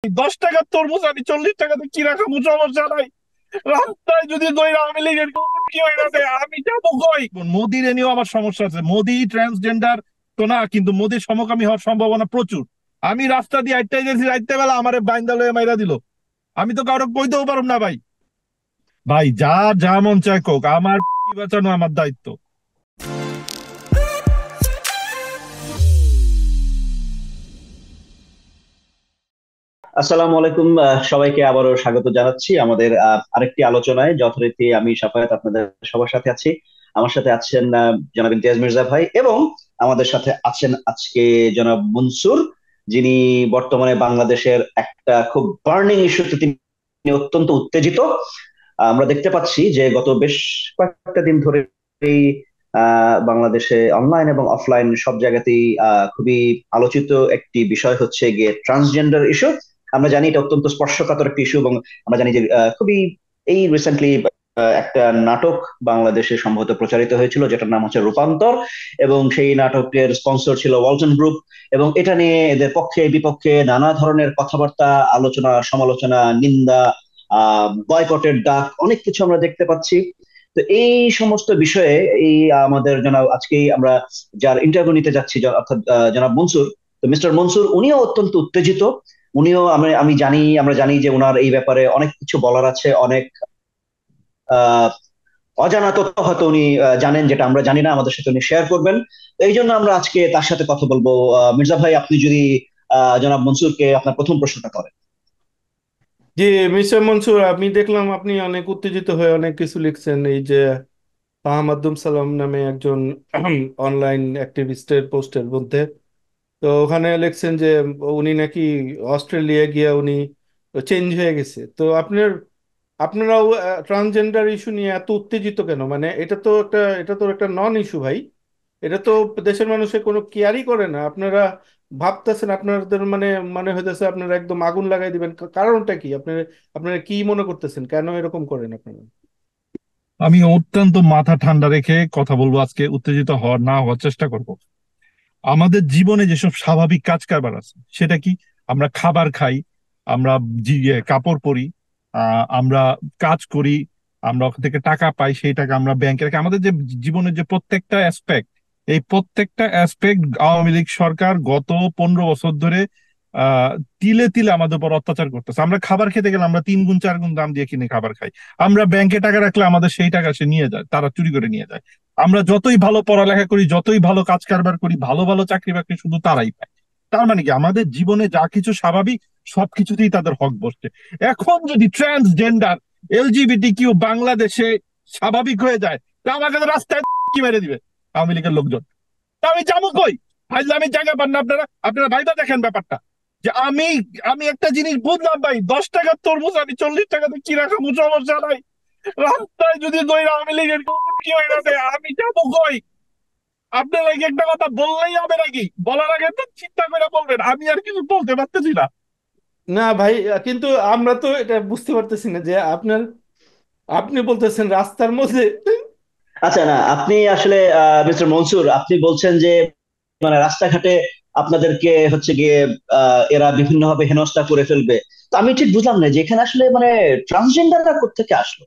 10 টাকার তরমুজ আমি 40 টাকাতে কিনা খাবো, সমস্যা নাই। রাস্তায় যদি দইরা আওয়ামী লীগের কুকুর কি হয়ে গেছে, আমি যাবো কই? মোদির এ নিয়েও আমার সমস্যা আছে। মোদি ট্রান্সজেন্ডার তো না, কিন্তু মোদির সমকামী হওয়ার সম্ভাবনা প্রচুর। আমি রাস্তা দিয়ে আটটাই গেছি, রাইতে বেলা আমারে বাইন্দা লয়ে মাইরা দিল। আমি তো কারো কইতেও পারব না ভাই। ভাই যা যা মন চায় কোক, আমার বাঁচানো আমার দায়িত্ব। আসসালামু আলাইকুম। সবাইকে আবারও স্বাগত জানাচ্ছি আমাদের আরেকটি আলোচনায়। যথারীতি আমি শাফায়াত আপনাদের সবার সাথে আছি। আমার সাথে আছেন জনাব ইমতিয়াজ মির্জা ভাই, এবং আমাদের সাথে আছেন আজকে জনাব মনসুর, যিনি বর্তমানে বাংলাদেশের একটা খুব বার্নিং ইস্যুতে তিনি অত্যন্ত উত্তেজিত। আমরা দেখতে পাচ্ছি যে গত বেশ কয়েকটা দিন ধরে বাংলাদেশে অনলাইন এবং অফলাইন সব জায়গাতেই খুবই আলোচিত একটি বিষয় হচ্ছে গিয়ে ট্রান্সজেন্ডার ইস্যু। আমরা জানি এটা অত্যন্ত স্পর্শকাতর একটি ইস্যু, এবং আমরা জানি যে খুবই এই রিসেন্টলি একটা নাটক বাংলাদেশে সম্ভবত প্রচারিত হয়েছিল, যেটার নাম হচ্ছে রূপান্তর, এবং সেই নাটকের স্পন্সর ছিল ওয়ালটন গ্রুপ। এবং এটা নিয়ে এদের পক্ষে বিপক্ষে নানা ধরনের কথাবার্তা, আলোচনা, সমালোচনা, নিন্দা, বয়কটের ডাক, অনেক কিছু আমরা দেখতে পাচ্ছি। তো এই সমস্ত বিষয়ে এই আমাদের জনাব আজকেই আমরা যার ইন্টারভিউ নিতে যাচ্ছি, অর্থাৎ জনাব মনসুর। তো মিস্টার মনসুর উনিও অত্যন্ত উত্তেজিত। উনিও আমি জানি, আমরা জানি যে ওনার এই ব্যাপারে অনেক কিছু বলার আছে, অনেক আহ অজানা তথ্য হয়তো উনি জানেন, যেটা আমরা জানি না, আমাদের সাথে উনি শেয়ার করবেন। তো এই জন্য আমরা আজকে তার সাথে কথা বলবো। মির্জা ভাই, আপনি যদি জনাব মনসুরকে আপনার প্রথম প্রশ্নটা করেন। জি, মিস্টার মনসুর, আমি দেখলাম আপনি অনেক উত্তেজিত হয়ে অনেক কিছু লিখছেন। এই যে আহমদুম সালাম নামে একজন অনলাইন অ্যাক্টিভিস্টের পোস্টের মধ্যে, তো ওখানে লিখছেন যে উনি নাকি অস্ট্রেলিয়া গিয়ে উনি চেঞ্জ হয়ে গেছে। তো আপনারাও ট্রান্সজেন্ডার ইস্যু নিয়ে এত উত্তেজিত কেন? মানে এটা তো একটা নন ইস্যু ভাই। এটা তো দেশের মানুষের কোনো কেয়ারই করে না। আপনারা ভাবতেছেন আপনাদের মানে মানে হইতেছে আপনারা একদম আগুন লাগাই দিবেন। কারণটা কি? আপনারা কি মনে করতেছেন, কেন এরকম করেন আপনারা? আমি অত্যন্ত মাথা ঠান্ডা রেখে কথা বলবো আজকে, উত্তেজিত হওয়ার না হওয়ার চেষ্টা করব। আমাদের জীবনে যেসব স্বাভাবিক কাজ কারবার আছে সেটা কি? আমরা খাবার খাই, আমরা কাপড় পরি, আমরা কাজ করি, আমরা ওখান থেকে টাকা পাই, সেই টাকা আমরা ব্যাংকে রাখি। আমাদের যে জীবনের যে প্রত্যেকটা অ্যাসপেক্ট, এই প্রত্যেকটা অ্যাসপেক্ট আওয়ামী লীগ সরকার গত 15 বছর ধরে আহ তিলে তিলে আমাদের উপর অত্যাচার করতেছে। আমরা খাবার খেতে গেলে আমরা 3 গুণ 4 গুণ দাম দিয়ে কিনে খাবার খাই। আমরা ব্যাংকে টাকা রাখলে আমাদের সেই টাকা সে নিয়ে যায়, তারা চুরি করে নিয়ে যায়। আমরা যতই ভালো পড়ালেখা করি, যতই ভালো কাজ কারবার করি, ভালো ভালো চাকরি বাকরি শুধু তারাই পায়। তার মানে কি আমাদের জীবনে যা কিছু স্বাভাবিক সবকিছুতেই তাদের হক বসছে। এখন যদি ট্রান্সজেন্ডার, এলজিবিটি কিউ বাংলাদেশে স্বাভাবিক হয়ে যায়, তা আমাকে তো রাস্তায় কি মেরে দিবে আওয়ামী লীগের লোকজন। তা আমি যাবো কই? আমি জায়গা পান না আপনারা। আপনারা ভাইবা দেখেন ব্যাপারটা, যে আমি আমি একটা জিনিস বুঝলাম ভাই, 10 টাকার তরমুজ আমি 40 টাকাতে কিনা খাবো, সমস্যা নাই। রাস্তায় যদি দইরা আওয়ামী লীগের কুকুর কি হয়ে গেছে, আমি যাবো কই? আপনারা কি একটা কথা বললেই হবে নাকি? বলার আগে তো চিন্তা করে বলবেন। আমি আর কিছু বলতে পারতেছি না। না ভাই, কিন্তু আমরা তো এটা বুঝতে পারতেছি না যে আপনি বলতেছেন রাস্তার মধ্যে। আচ্ছা, না, আপনি আসলে মিস্টার মনসুর, আপনি বলছেন যে মানে রাস্তাঘাটে আপনাদেরকে হচ্ছে গিয়ে এরা বিভিন্ন ভাবে হেনস্থা করে ফেলবে। তো আমি ঠিক বুঝলাম না যে এখানে আসলে মানে ট্রান্সজেন্ডাররা কোত্থেকে আসলো।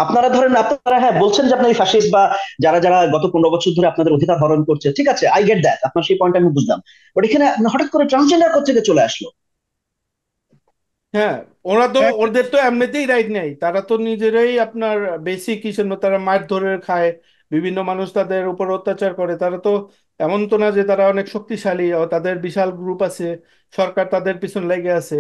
আপনারা ধরেন, আপনারা হ্যাঁ বলছেন যে আপনার ফ্যাসিস্ট বা যারা যারা গত 15 বছর ধরে আপনাদের অধিকার হরণ করছে, ঠিক আছে, আই গেট দ্যাট, আপনার সেই পয়েন্ট আমি বুঝলাম। বাট এখানে হঠাৎ করে ট্রান্সজেন্ডার কোত্থেকে চলে আসলো? হ্যাঁ, ওরা তো এক ওদের তো এমনিতেই রাইট নেই। তারা তো নিজেরাই আপনার বেসিক হিসেবে তারা মার ধরে খায়, বিভিন্ন মানুষ তাদের উপর অত্যাচার করে। তারা তো এমন তো না যে তারা অনেক শক্তিশালী ও তাদের বিশাল গ্রুপ আছে, সরকার তাদের পিছন লেগে আছে।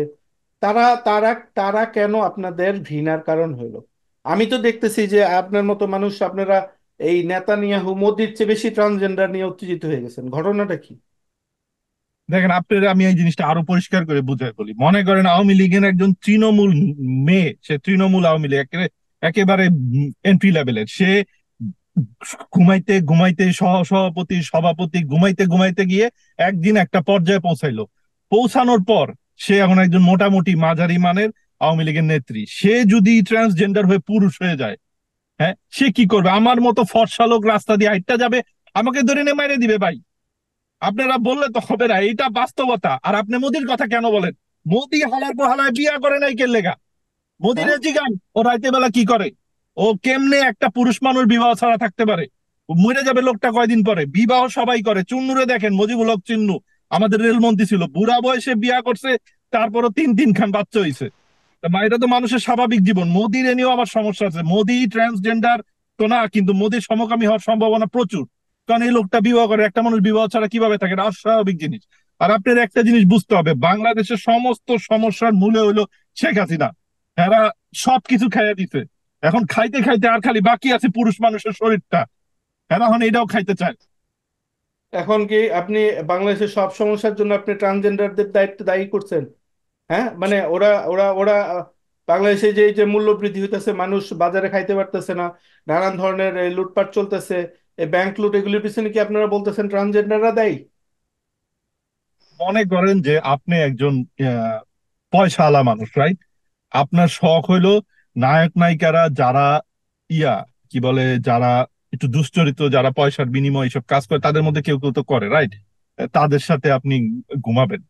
তারা তারা তারা কেন আপনাদের ঘৃণার কারণ হইলো? আমি তো দেখতেছি যে আপনার মতো মানুষ, আপনারা এই নেতানিয়াহু মোদির চেয়ে বেশি ট্রান্সজেন্ডার নিয়ে উত্তেজিত হয়ে গেছেন। ঘটনাটা কি? দেখেন আপনারা, আমি এই জিনিসটা আরো পরিষ্কার করে বুঝাই বলি। মনে করেন আওয়ামী লীগের একজন তৃণমূল মেয়ে, সে তৃণমূল আওয়ামী লীগ একেবারে একেবারে এন্ট্রি লেভেলের। সে ঘুমাইতে ঘুমাইতে সহ সভাপতি সভাপতি ঘুমাইতে ঘুমাইতে গিয়ে একদিন একটা পর্যায়ে পৌঁছাইলো। পৌঁছানোর পর সে এখন একজন মোটামুটি মাঝারি মানের আওয়ামী লীগের নেত্রী। সে যদি ট্রান্সজেন্ডার হয়ে পুরুষ হয়ে যায়, হ্যাঁ, সে কি করবে? আমার মতো ফর্সা লোক রাস্তা দিয়ে হাইটটা যাবে, আমাকে ধরে নিয়ে মেরে দিবে ভাই। আপনারা বললে তো হবে না, এটা বাস্তবতা। আর আপনি মোদির কথা কেন বলেন? মোদি হালার পোহালায় বিয়া করে নাই কে লেগা? হ্যাঁ, মোদিরে জিগান ও রাইতে বেলা কি করে, ও কেমনে একটা পুরুষ মানুষ বিবাহ ছাড়া থাকতে পারে? ও মরে যাবে লোকটা কয়দিন পরে। বিবাহ সবাই করে, চুন্নুরে দেখেন, মুজিবুল হক চুন্নু আমাদের রেলমন্ত্রী ছিল, বুড়া বয়সে বিয়া করছে, তারপরও তিন তিন খান বাচ্চা হইছে। এটা তো মানুষের স্বাভাবিক জীবন। মোদির এ নিয়েও আমার সমস্যা আছে। মোদি ট্রান্সজেন্ডার তো না, কিন্তু মোদির সমকামী হওয়ার সম্ভাবনা প্রচুর। কারণ এই লোকটা বিবাহ করে, একটা মানুষ বিবাহ ছাড়া কিভাবে থাকে? এটা অস্বাভাবিক জিনিস। আর আপনার একটা জিনিস বুঝতে হবে, বাংলাদেশের সমস্ত সমস্যার মূলে হইলো শেখ হাসিনা। এরা সবকিছু খাইয়া দিছে, এখন খাইতে খাইতে আর খালি বাকি আছে পুরুষ মানুষের শরীরটা। এরা এখন এটাও খাইতে চায়। এখন কি আপনি বাংলাদেশের সব সমস্যার জন্য আপনি ট্রান্সজেন্ডারদের দায়িত্ব দায়ী করছেন? হ্যাঁ, মানে ওরা ওরা ওরা বাংলাদেশে যে এই যে মূল্য বৃদ্ধি হইতেছে, মানুষ বাজারে খাইতে পারতেছে না, নানান ধরনের এই লুটপাট চলতেছে, এই ব্যাংক লুট, এগুলির পিছনে কি আপনারা বলতেছেন ট্রান্সজেন্ডাররা দায়ী? মনে করেন যে আপনি একজন আহ, পয়সাওয়ালা মানুষ, রাইট? আপনার শখ হইলো নায়ক নায়িকারা যারা ইয়া কি বলে, যারা একটু দুশ্চরিত্র, যারা পয়সার বিনিময়ে এইসব কাজ করে, তাদের মধ্যে কেউ কেউ তো করে, রাইট? তাদের সাথে আপনি ঘুমাবেন।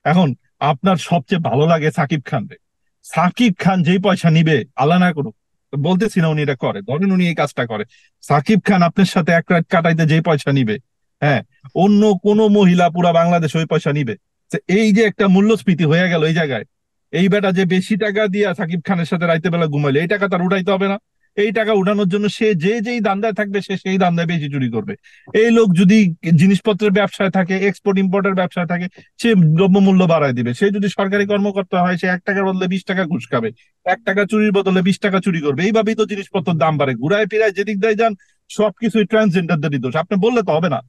এখন আপনার সবচেয়ে ভালো লাগে সাকিব খান রে। সাকিব খান যেই পয়সা নিবে, আল্লাহ না করুক, বলতেছি না উনি এটা করে, ধরেন উনি এই কাজটা করে, সাকিব খান আপনার সাথে এক রাত কাটাইতে যেই পয়সা নিবে, হ্যাঁ, অন্য কোন মহিলা পুরা বাংলাদেশ ওই পয়সা নিবে? তো এই যে একটা মূল্যস্ফীতি হয়ে গেল এই জায়গায়, এই বেটা যে বেশি টাকা দিয়া সাকিব খানের সাথে রাইতে বেলা ঘুমাইলে, এই টাকা তার উঠাইতে হবে না? এই টাকা উঠানোর জন্য সে যে যেই দান্দায় থাকবে, সে সেই দান্দায় বেশি চুরি করবে। এই লোক যদি জিনিসপত্রের ব্যবসায় থাকে, এক্সপোর্ট ইম্পোর্টের ব্যবসায় থাকে, সে দ্রব্যমূল্য বাড়ায় দিবে। সে যদি সরকারি কর্মকর্তা হয়, সে 1 টাকার বদলে 20 টাকা ঘুষ খাবে, 1 টাকা চুরির বদলে 20 টাকা চুরি করবে। এইভাবেই তো জিনিসপত্রের দাম বাড়ে, ঘুরায় ফিরায় যেদিক দিয়ে যান সবকিছুই ট্রান্সজেন্ডারদেরই দোষ। আপনি বললে তো হবে না।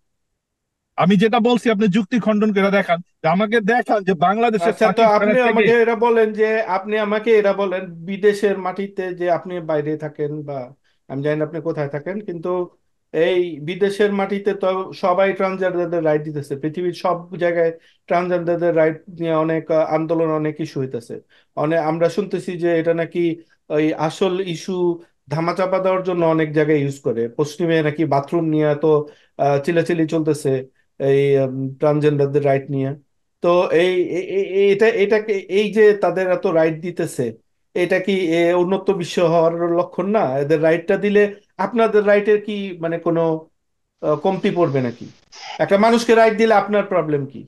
আমি যেটা বলছি আপনি যুক্তি খণ্ডন করে দেখান, যে আমাকে দেখান যে বাংলাদেশের আচ্ছা, তো সাকিব আপনি খানের থেকে। আমাকে এরা বলেন যে, আপনি আমাকে এরা বলেন বিদেশের মাটিতে যে আপনি বাইরে থাকেন, বা আমি জানি না আপনি কোথায় থাকেন, কিন্তু এই বিদেশের মাটিতে তো সবাই ট্রান্সজেন্ডারদের রাইট দিতেছে, পৃথিবীর সব জায়গায় ট্রান্সজেন্ডারদের রাইট নিয়ে অনেক আন্দোলন, অনেক ইস্যু হইতেছে। অনেক আমরা শুনতেছি যে এটা নাকি ওই আসল ইস্যু ধামাচাপা দেওয়ার জন্য অনেক জায়গায় ইউজ করে। পশ্চিমে নাকি বাথরুম নিয়ে তো চিল্লাচিল্লি চলতেছে এই ট্রান্সজেন্ডারদের রাইট নিয়ে। তো এই এটা এটাকে, এই যে তাদের এত রাইট দিতেছে, এটা কি উন্নত বিশ্ব হওয়ার লক্ষণ না? এদের রাইটটা দিলে আপনাদের রাইটের কি মানে কোনো কমতি পড়বে নাকি? একটা মানুষকে রাইট দিলে আপনার প্রবলেম কি?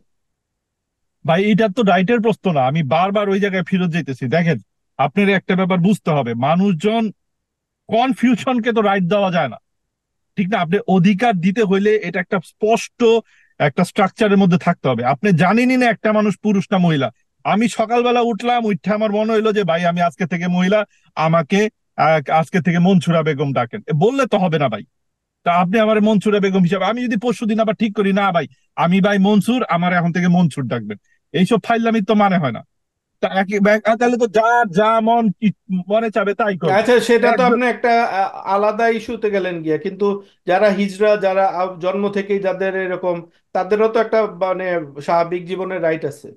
ভাই এটা তো রাইটের প্রশ্ন না, আমি বারবার ওই জায়গায় ফেরত যেতেছি। দেখেন, আপনার একটা ব্যাপার বুঝতে হবে, মানুষজন কনফিউশনকে তো রাইট দেওয়া যায় না, ঠিক না? আপনি অধিকার দিতে হইলে এটা একটা স্পষ্ট একটা স্ট্রাকচারের মধ্যে থাকতে হবে। আপনি জানেনই না একটা মানুষ পুরুষ না মহিলা। আমি সকালবেলা উঠলাম, উঠে আমার মনে হইলো যে ভাই আমি আজকে থেকে মহিলা, আমাকে আজকে থেকে মনসুরা বেগম ডাকেন, বললে তো হবে না ভাই। তা আপনি আমার মনসুরা বেগম হিসাবে, আমি যদি পরশুদিন আবার ঠিক করি, না ভাই আমি ভাই মনসুর, আমার এখন থেকে মনসুর ডাকবেন, এইসব ফাইলামি তো মানে হয় না। তা একই তাহলে তো যার যা মনে চাবে তাই করবে। আচ্ছা, সেটা তো একদম। আপনি একটা আলাদা ইস্যুতে গেলেন গিয়া, কিন্তু যারা হিজড়া, যারা জন্ম থেকেই যাদের এরকম, তাদেরও তো একটা মানে স্বাভাবিক জীবনের রাইট আছে।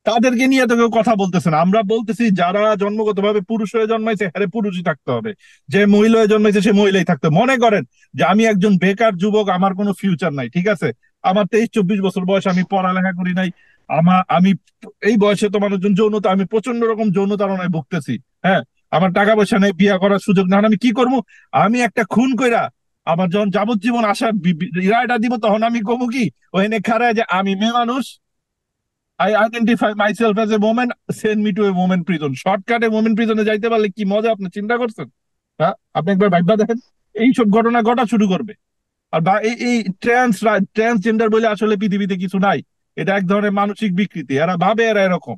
তাদেরকে নিয়ে তো কেউ কথা বলতেছে না। আমরা বলতেছি যারা জন্মগতভাবে পুরুষ হয়ে জন্মাইছে, হ্যাঁ পুরুষই থাকতে হবে, যে মহিলা হয়ে জন্মাইছে সে মহিলাই থাকতে হবে। মনে করেন যে আমি একজন বেকার যুবক, আমার কোনো ফিউচার নাই, ঠিক আছে, আমার 23-24 বছর বয়স, আমি পড়ালেখা করি নাই, আমি এই বয়সে তো মানুষজন যৌনতা, আমি প্রচন্ড রকম যৌন তাড়নায় ভুগতেছি, হ্যাঁ, আমার টাকা পয়সা নেই, বিয়ে করার সুযোগ না, আমি কি করবো? আমি একটা খুন কইরা আমার যখন যাবজ্জীবন আসার রায়টা দিব, তখন আমি কমু কি ওখানে খাড়ায় যে আমি মেয়ে মানুষ, I identify myself as a women, send me two A women prison. শর্টকাটে ওমেন প্রিজনে যাইতে পারলে কি মজা, আপনি চিন্তা করছেন? হ্যাঁ, আপনি একবার ভাববা দেখেন, এইসব ঘটনা ঘটা শুরু করবে। আর বা এই ট্রান্সজেন্ডার বলে আসলে পৃথিবীতে কিছু নাই। এটা এক ধরনের মানসিক বিকৃতি, এরা ভাবে এরা এরকম,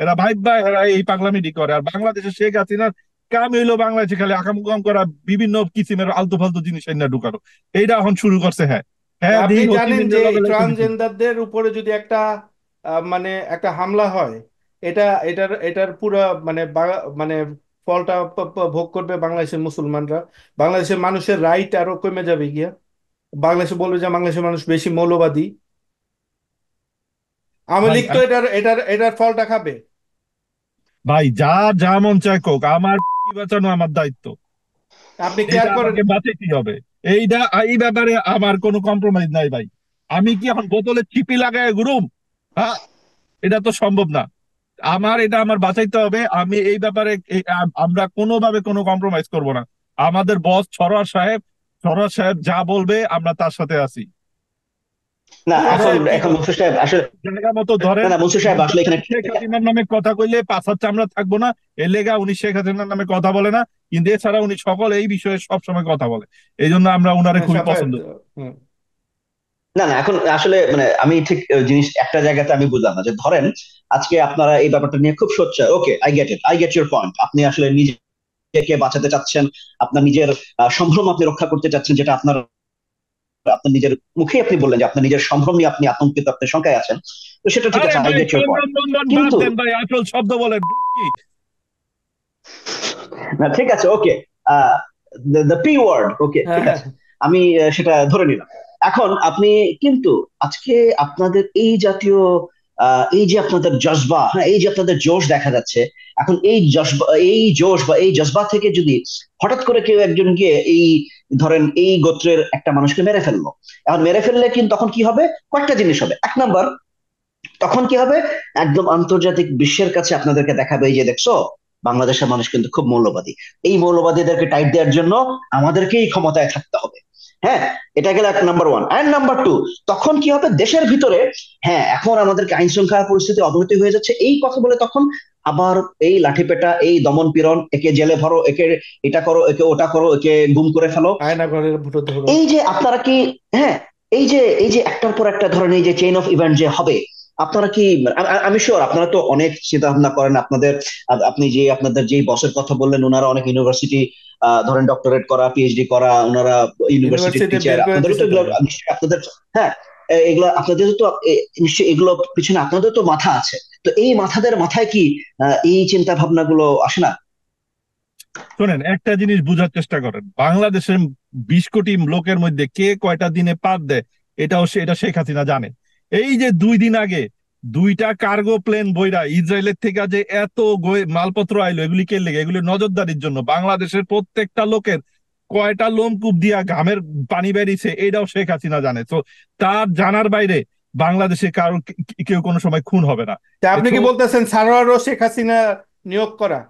এরা ভাববা এরা এই পাগলামিটি করে। আর বাংলাদেশে শেখ হাসিনার কাম হইলো বাংলাদেশে খালি আকাম করা, বিভিন্ন কিসিমের আলতু ফালতু জিনিস এনে ঢুকানো। এইটা এখন শুরু করছে। হ্যাঁ, হ্যাঁ, আপনি দিই জানেন হচিমিনের যে লগে লগে দিছি। ট্রান্সজেন্ডারদের উপরে যদি একটা মানে একটা হামলা হয়, এটা এটার পুরো মানে মানে ফলটা ভোগ করবে বাংলাদেশের মুসলমানরা। বাংলাদেশের মানুষের রাইট আরো কমে যাবে গিয়া। বাংলাদেশে বলবে যে বাংলাদেশের মানুষ বেশি মৌলবাদী। আওয়ামী ভাই লীগ তো এটার ফলটা খাবে। ভাই যা যা মন চায় কোক, আমার বাঁচানো আমার দায়িত্ব, আপনি এটা কেয়ার করেন? আমাকে বাঁচাইতেই হবে। এইটা, এই ব্যাপারে আমার কোনো কম্প্রোমাইজ নাই ভাই। আমি কি এখন বোতলে চিপি লাগায় ঘুরুম? হ্যাঁ, এটা তো সম্ভব না। আমার এটা আমার বাঁচাইতে হবে। আমি এই ব্যাপারে আমরা কোনোভাবে কোনো কম্প্রোমাইজ করব না। আমাদের বস সরোয়ার সাহেব যা বলবে আমরা তার সাথে আছি। না, সরোজ এখন সাহেব কি এখন বলবে? মনসুর সাহেব আসলে, জায়গা মতো না ধরেন। না মনসুর সাহেব আসলে এখানে, শেখ হাসিনার নামে কথা কইলে পাছাচ্ছে আমরা থাকবো না, এর লেগা উনি শেখ হাসিনার নামে কথা বলে না। কিন্তু এছাড়া উনি সকল এই বিষয়ে সবসময় কথা বলে। এই জন্য আমরা উনারে হ্যাঁ, খুবই সাফায়েত। পছন্দ। হ্যাঁ, না না এখন আসলে মানে আমি ঠিক জিনিস একটা জায়গাতে আমি বুঝলাম না, যে ধরেন আজকে আপনারা এই ব্যাপারটা নিয়ে খুব সোচ্চার, ওকে, আই গেট ইউর পয়েন্ট, আপনি আসলে নিজেকে বাঁচাতে চাচ্ছেন, আপনার নিজের সম্ভ্রম আপনি রক্ষা করতে চাচ্ছেন, যেটা আপনার আপনার নিজের মুখে আপনি বললেন যে আপনার নিজের সম্ভ্রম নিয়ে আপনি আতঙ্কিত, আপনি শঙ্কায় আছেন। তো সেটা ঠিক আরে আছে, আই ভাই, গেট ইউর পয়েন্ট। চন্দন বন্দন বাদ কিন্তু দেন ভাই, আসল শব্দ বলেন কি? না, ঠিক আছে, ওকে, দ্য পি ওয়ার্ড, ওকে, হ্যাঁ, ঠিক হ্যাঁ। আছে, আমি সেটা ধরে নিলাম। এখন আপনি কিন্তু আজকে আপনাদের এই জাতীয় এই যে আপনাদের জজবা, হ্যাঁ, এই যে আপনাদের জোশ দেখা যাচ্ছে, এখন এই জজবা, এই জোশ বা এই জজবা থেকে যদি হঠাৎ করে কেউ একজন গিয়ে এই ধরেন এই গোত্রের একটা মানুষকে মেরে ফেললো, এখন মেরে ফেললে কিন্তু তখন কি হবে? কয়েকটা জিনিস হবে। এক নাম্বার, তখন কি হবে? একদম আন্তর্জাতিক বিশ্বের কাছে আপনাদেরকে দেখাবে, এই যে দেখছো, বাংলাদেশের মানুষ কিন্তু খুব মৌলবাদী, এই মৌলবাদীদেরকে টাইট দেওয়ার জন্য আমাদেরকেই ক্ষমতায় থাকতে হবে। হ্যাঁ, এটা গেল এক number one. And number two, তখন কি হবে দেশের ভিতরে? হ্যাঁ, এখন আমাদেরকে আইন শৃঙ্খলা পরিস্থিতি অবনতি হয়ে যাচ্ছে, এই কথা বলে তখন আবার এই লাঠিপেটা, এই দমন পীড়ন, একে জেলে ভরো, একে এটা করো, একে ওটা করো, একে গুম করে ফেলো। আয়না ঘরের ভুটো ধরো। এই যে আপনারা কি, হ্যাঁ, এই যে একটার পর একটা ধরেন এই যে চেইন অফ ইভেন্ট যে হবে, আপনারা কি, আমি শিওর আপনারা তো অনেক চিন্তা ভাবনা করেন আপনাদের, আপনি যে আপনাদের যে বসের কথা বললেন, ওনারা অনেক ইউনিভার্সিটি ধরেন ডক্টরেট করা, পিএইচডি করা, ওনারা ইউনিভার্সিটির ইউনিভার্সিটি টিচার, বের করে আপনাদেরও তো দিছে এগুলো তারে। নিশ্চয়ই আপনাদের, হ্যাঁ, এগুলো আপনাদের তো নিশ্চয়ই এগুলো পিছনে আপনাদের তো মাথা আছে। তো এই মাথাদের মাথায় কি এই চিন্তা ভাবনাগুলো আসে না? শোনেন, একটা জিনিস বুঝার চেষ্টা করেন। বাংলাদেশের 20 কোটি লোকের মধ্যে কে কয়টা দিনে পার দেয় এটা শেখ হাসিনা জানে। এই যে 2 দিন আগে দুইটা কার্গো প্লেন বইরা ইসরায়েলের থেকে যে এত মালপত্র আইলো, এগুলি কে লেগে? এগুলি নজরদারির জন্য। বাংলাদেশের প্রত্যেকটা লোকের কয়টা লোমকূপ দিয়া ঘামের পানি বেরিয়েছে এটাও শেখ হাসিনা জানে। তো তার জানার বাইরে বাংলাদেশে কারো কেউ কোনো সময় খুন হবে না। তা আপনি তো কি বলতেছেন সারোয়ারও শেখ হাসিনা নিয়োগ করা?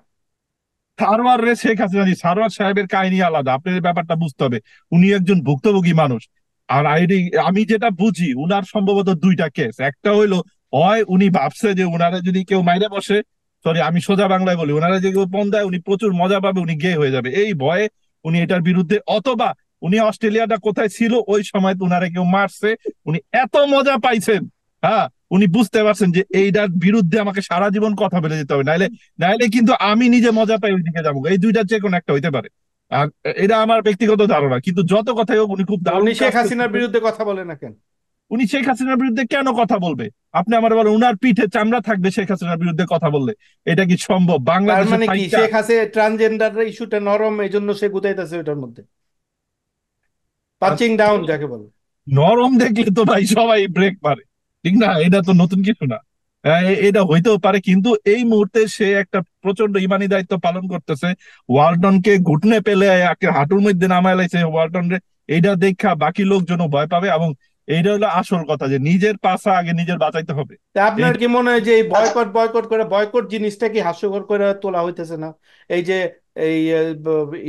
সারোয়ার রে শেখ হাসিনা জি, সারোয়ার সাহেবের কাহিনী আলাদা, আপনার এই ব্যাপারটা বুঝতে হবে। উনি একজন ভুক্তভোগী মানুষ। আর আমি যেটা বুঝি, উনার সম্ভবত দুইটা কেস। একটা হইলো, হয় উনি ভাবছে যে উনারা যদি কেউ মাইরে বসে, সরি আমি সোজা বাংলায় বলি, উনারা যে কেউ পণ দেয় উনি প্রচুর মজা পাবে, উনি গে হয়ে যাবে এই ভয়ে উনি এটার বিরুদ্ধে। অথবা উনি অস্ট্রেলিয়াটা কোথায় ছিল ওই সময় তো উনারা কেউ মারছে, উনি এত মজা পাইছেন, হ্যাঁ, উনি বুঝতে পারছেন যে এইটার বিরুদ্ধে আমাকে সারা জীবন কথা বলে যেতে হবে, নাইলে নাইলে কিন্তু আমি নিজে মজা পাই ওইদিকে যাবো। এই দুইটার যে কোনো একটা হইতে পারে। আর এটা আমার ব্যক্তিগত ধারণা, কিন্তু যত কথাই হোক উনি খুব তো উনি দারুণ শেখ কাজ হাসিনার করতেছে। বিরুদ্ধে কথা বলে না কেন? উনি শেখ হাসিনার বিরুদ্ধে কেন কথা বলবে? আপনি আমার বলেন, উনার পিঠে চামড়া থাকবে শেখ হাসিনার বিরুদ্ধে কথা বললে? এটা কি সম্ভব তার বাংলাদেশে মানে কি থাইকা? শেখ হাসিনা ট্রান্সজেন্ডার ইস্যুটা নরম, এই জন্য সে গুতাইতেছে ওইটার মধ্যে, আর পাঞ্চিং ডাউন যাকে বলে। নরম দেখলে তো ভাই সবাই ব্রেক মারে, ঠিক না? এটা তো নতুন কিছু না। এটা হইতেও পারে, কিন্তু এই মুহূর্তে সে একটা প্রচন্ড ইমানি দায়িত্ব পালন করতেছে। ওয়ালটনকে ঘুটনে পেলে একে হাঁটুর মধ্যে নামায় লাইছে ওয়ালটন রে। এইটা দেখা বাকি লোকজনও ভয় পাবে, এবং এইটা হলো আসল কথা, যে নিজের পাশা আগে নিজের বাঁচাইতে হবে। তা আপনার এইটা কি মনে হয় যে এই আচ্ছা, বয়কট বয়কট করে, বয়কট জিনিসটা কি হাস্যকর করে তোলা হইতেছে না? এই যে এই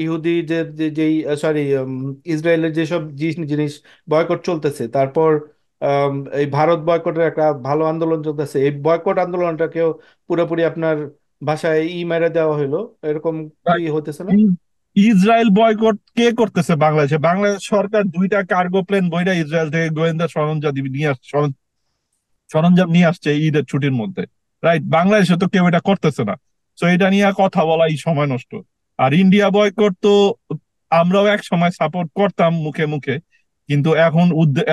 ইহুদি যে যেই সরি ইসরায়েলের যেসব জিনিস বয়কট চলতেছে, তারপর এই ভারত বয়কটের একটা ভালো আন্দোলন চলতেছে, এই বয়কট আন্দোলনটাকেও পুরোপুরি আপনার ভাষায় মেরে দেওয়া হইলো, এরকম কি ভাই, হইতেছে না? ইসরায়েল বয়কট কে করতেছে? বাংলাদেশে বাংলাদেশ সরকার দুইটা কার্গো প্লেন বইরা ইসরায়েল থেকে গোয়েন্দা সরঞ্জাম নিয়ে আসছে ঈদের ছুটির মধ্যে। রাইট, বাংলাদেশে তো কেউ এটা করতেছে না। তো এটা নিয়ে কথা বলাই সময় নষ্ট। আর ইন্ডিয়া বয়কট তো আমরাও এক সময় সাপোর্ট করতাম মুখে মুখে, কিন্তু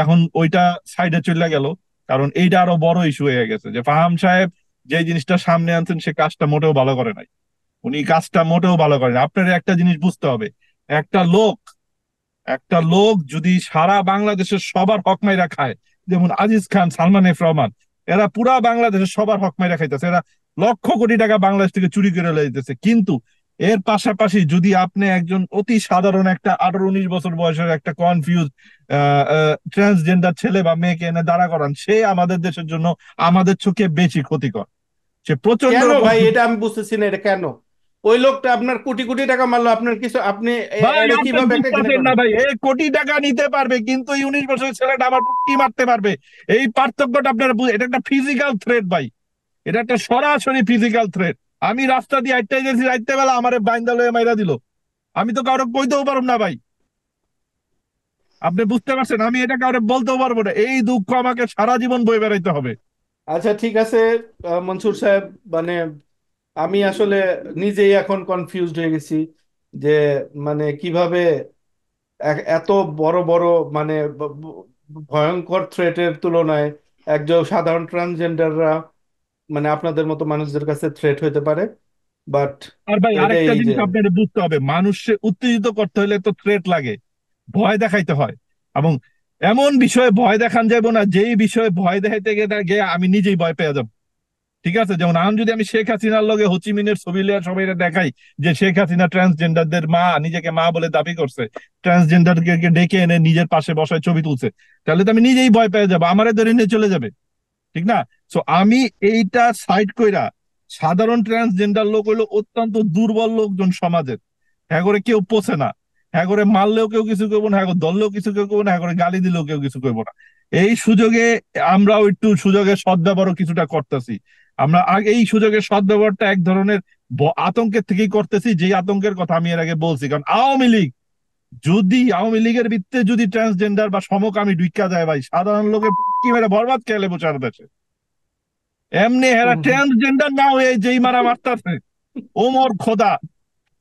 এখন ওইটা সাইডে চলে গেল। কারণ এইটা আরো বড় ইস্যু হয়ে গেছে, যে ফাহাম সাহেব যে জিনিসটা সামনে আনছেন সে কাজটা মোটেও ভালো করে নাই। উনি কাজটা মোটেও ভালো করেন। আপনার একটা জিনিস বুঝতে হবে, একটা লোক একটা লোক যদি সারা বাংলাদেশের সবার হক মাইরা খায়, যেমন আজিজ খান, সালমান এফ রহমান, এরা পুরা বাংলাদেশের সবার হক মাইরা খাইতেছে, এরা লক্ষ কোটি টাকা বাংলাদেশ থেকে চুরি করে লইতেছে। কিন্তু এর পাশাপাশি যদি আপনি একজন অতি সাধারণ একটা 18-19 বছর বয়সের একটা কনফিউজ ট্রান্সজেন্ডার ছেলে বা মেয়েকে এনে দাঁড়া করান, সে আমাদের দেশের জন্য আমাদের চোখে বেশি ক্ষতিকর। সে প্রচন্ড কেন রকম ভাই, এটা আমি বুঝতেছি না, এটা কেন? ওই লোকটা আপনার কোটি কোটি টাকা মারলো, আপনার কিছু আপনি ভাই, এটা আপনি কিভাবে একটা ঘৃণা বুঝতেছেন না করেন? ভাই, এ কোটি টাকা নিতে পারবে কিন্তু এই 19 বছরের ছেলেটা আমার কি মারতে পারবে? এই পার্থক্যটা আপনারা এটা একটা ফিজিক্যাল থ্রেট ভাই, এটা একটা সরাসরি ফিজিক্যাল থ্রেট। আমি রাস্তা দিয়ে হাঁটতে গেছি রাইতে বেলা, আমারে বাইন্দা লয়ে মাইরা দিল, আমি তো কারো কইতেও পারব না ভাই। আপনি বুঝতে পারছেন, আমি এটা কাউরে বলতেও পারবো না, এই দুঃখ আমাকে সারা জীবন বয়ে বেড়াইতে হবে। আচ্ছা ঠিক আছে, মনসুর সাহেব, মানে আমি আসলে নিজেই এখন কনফিউজড হয়ে গেছি যে মানে কিভাবে এত বড় বড়, মানে ভয়ঙ্কর থ্রেটের তুলনায় একজন সাধারণ ট্রান্সজেন্ডাররা মানে আপনাদের মতো মানুষদের কাছে থ্রেট হতে পারে। বাট আর ভাই, এটাই আরেকটা যে, জিনিস আপনাদের বুঝতে হবে, মানুষকে উত্তেজিত করতে হলে তো থ্রেট লাগে, ভয় দেখাইতে হয়। এবং এমন বিষয়ে ভয় দেখান যাবো না যেই বিষয়ে ভয় দেখাইতে গিয়ে আমি নিজেই ভয় পেয়ে যাবো। ঠিক আছে, যেমন আমি যদি আমি শেখ হাসিনার লগে হোচিমিনের ছবি লিয়ে সবাই দেখাই যে শেখ হাসিনা ট্রান্সজেন্ডারদের মা, নিজেকে মা বলে দাবি করছে, ট্রান্সজেন্ডারকে ডেকে এনে নিজের পাশে বসায় ছবি তুলছে, তাহলে তো আমি নিজেই ভয় পেয়ে যাবো, আমারে ধরে নিয়ে চলে যাবে। ঠিক না? সো আমি এইটা সাইড কইরা, সাধারণ ট্রান্সজেন্ডার লোক হইলো অত্যন্ত দুর্বল লোকজন সমাজের, হ্যাঁ করে কেউ পোষে না, হ্যাঁ করে মারলেও কেউ কিছু করবো না, হ্যাঁ করে ধরলেও কিছু কেউ করবো না, হ্যাঁ করে গালি দিলেও কেউ কিছু করবো না। এই সুযোগে আমরাও একটু সুযোগের সদ্ব্যবহারও কিছুটা করতেছি। আমরা আগে এই সুযোগের সদ্ব্যবহারটা এক ধরনের আতঙ্কের থেকেই করতেছি, যে আতঙ্কের কথা আমি এর আগে বলছি। কারণ আওয়ামী লীগের ভিত্তিতে যদি ট্রান্সজেন্ডার বা সমকামী ঢুইকা যায় ভাই, সাধারণ লোকে কি মেরে বরবাদ খেলে বোঝার দেশে। এমনি এরা ট্রান্সজেন্ডার না হয়ে যেই মারা মারতাছে, ওমর খোদা,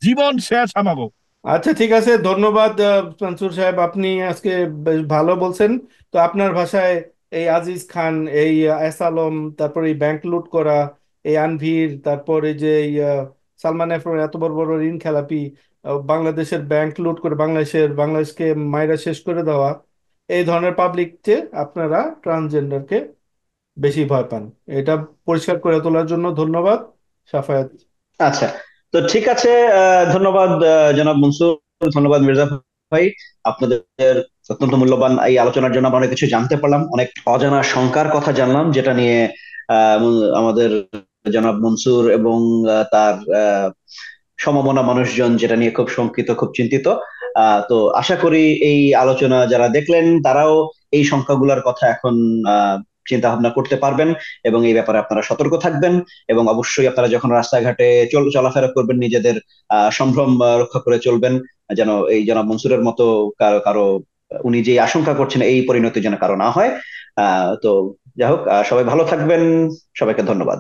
জীবন শেষ আমাগো। আচ্ছা ঠিক আছে, ধন্যবাদ মনসুর সাহেব, আপনি আজকে বেশ ভালো বলছেন। তো আপনার ভাষায় এই আজিজ খান, এই এস আলম, তারপর এই ব্যাংক লুট করা, এই আনভির, তারপর এই যে এই, সালমান এফ এত বড় বড় ঋণ খেলাপি, বাংলাদেশের ব্যাংক লুট করে বাংলাদেশকে মাইরা শেষ করে দেওয়া, এই ধরনের পাবলিককে আপনারা ট্রান্সজেন্ডারকে বেশি ভয় পান। এটা পরিষ্কার করে তোলার জন্য ধন্যবাদ, সাফায়াত। আচ্ছা, তো ঠিক আছে। ধন্যবাদ জনাব মনসুর, ধন্যবাদ মির্জা ভাই। আপনাদের অত্যন্ত মূল্যবান এই আলোচনার জন্য আমরা অনেক কিছু জানতে পারলাম, অনেক অজানা শঙ্কার কথা জানলাম, যেটা নিয়ে আমাদের জনাব মনসুর এবং তার সমমনা মানুষজন যেটা নিয়ে খুব শঙ্কিত, খুব চিন্তিত। তো আশা করি এই আলোচনা যারা দেখলেন তারাও এই সংখ্যাগুলোর কথা এখন চিন্তা ভাবনা করতে পারবেন, এবং এই ব্যাপারে আপনারা সতর্ক থাকবেন। এবং অবশ্যই আপনারা যখন রাস্তাঘাটে চলাফেরা করবেন, নিজেদের সম্ভ্রম রক্ষা করে চলবেন, যেন এই জনাব মনসুরের মতো কারো কারো উনি যে আশঙ্কা করছেন এই পরিণতি যেন কারো না হয়। তো যাই হোক, সবাই ভালো থাকবেন। সবাইকে ধন্যবাদ।